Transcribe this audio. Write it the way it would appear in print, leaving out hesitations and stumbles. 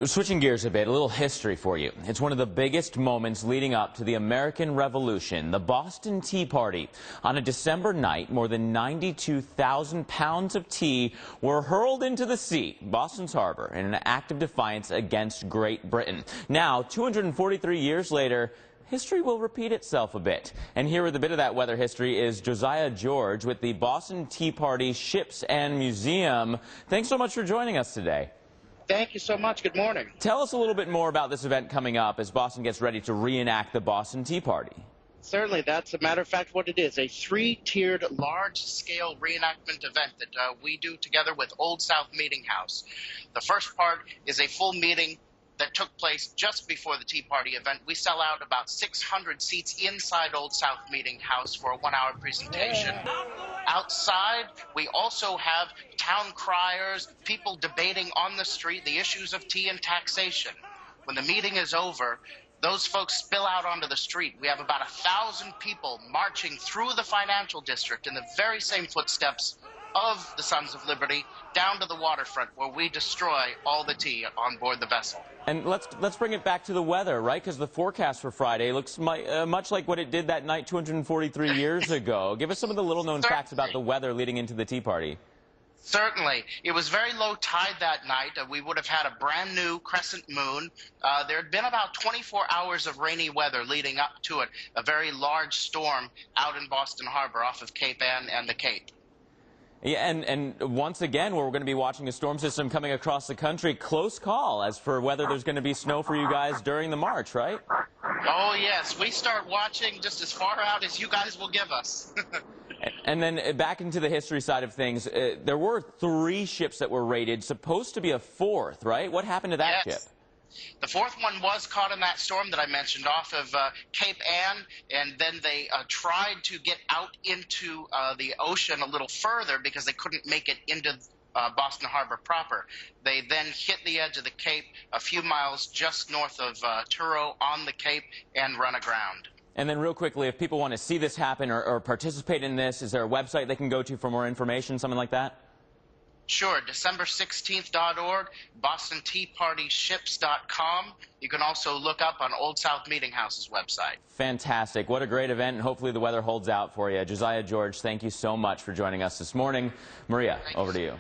Switching gears a bit, a little history for you. It's one of the biggest moments leading up to the American Revolution, the Boston Tea Party. On a December night, more than 92,000 pounds of tea were hurled into the sea, Boston's harbor, in an act of defiance against Great Britain. Now, 243 years later, history will repeat itself a bit. And here with a bit of that weather history is Josiah George with the Boston Tea Party Ships and Museum. Thanks so much for joining us today. Thank you so much. Good morning. Tell us a little bit more about this event coming up as Boston gets ready to reenact the Boston Tea Party. Certainly, that's a matter of fact what it is, a three-tiered, large-scale reenactment event that we do together with Old South Meeting House. The first part is a full meeting that took place just before the Tea Party event. We sell out about 600 seats inside Old South Meeting House for a one-hour presentation. Outside, we also have town criers, people debating on the street the issues of tea and taxation. When the meeting is over, those folks spill out onto the street. We have about 1,000 people marching through the financial district in the very same footsteps of the Sons of Liberty down to the waterfront where we destroy all the tea on board the vessel. And let's bring it back to the weather, right? Because the forecast for Friday looks much like what it did that night 243 years ago. Give us some of the little-known facts about the weather leading into the Tea Party. Certainly. It was very low tide that night. We would have had a brand new crescent moon. There had been about 24 hours of rainy weather leading up to it, a very large storm out in Boston Harbor off of Cape Ann and the Cape. Yeah, and once again, we're going to be watching a storm system coming across the country. Close call as for whether there's going to be snow for you guys during the march, right? Oh, yes. We start watching just as far out as you guys will give us. And then back into the history side of things, there were 3 ships that were raided, supposed to be a 4th, right? What happened to that ship? The 4th one was caught in that storm that I mentioned off of Cape Ann, and then they tried to get out into the ocean a little further because they couldn't make it into Boston Harbor proper. They then hit the edge of the Cape a few miles just north of Truro on the Cape and run aground. And then real quickly, if people want to see this happen or participate in this, is there a website they can go to for more information, something like that? Sure, December16th.org, BostonTeaPartyShips.com. You can also look up on Old South Meeting House's website. Fantastic. What a great event, and hopefully the weather holds out for you. Josiah George, thank you so much for joining us this morning. Maria, over to you.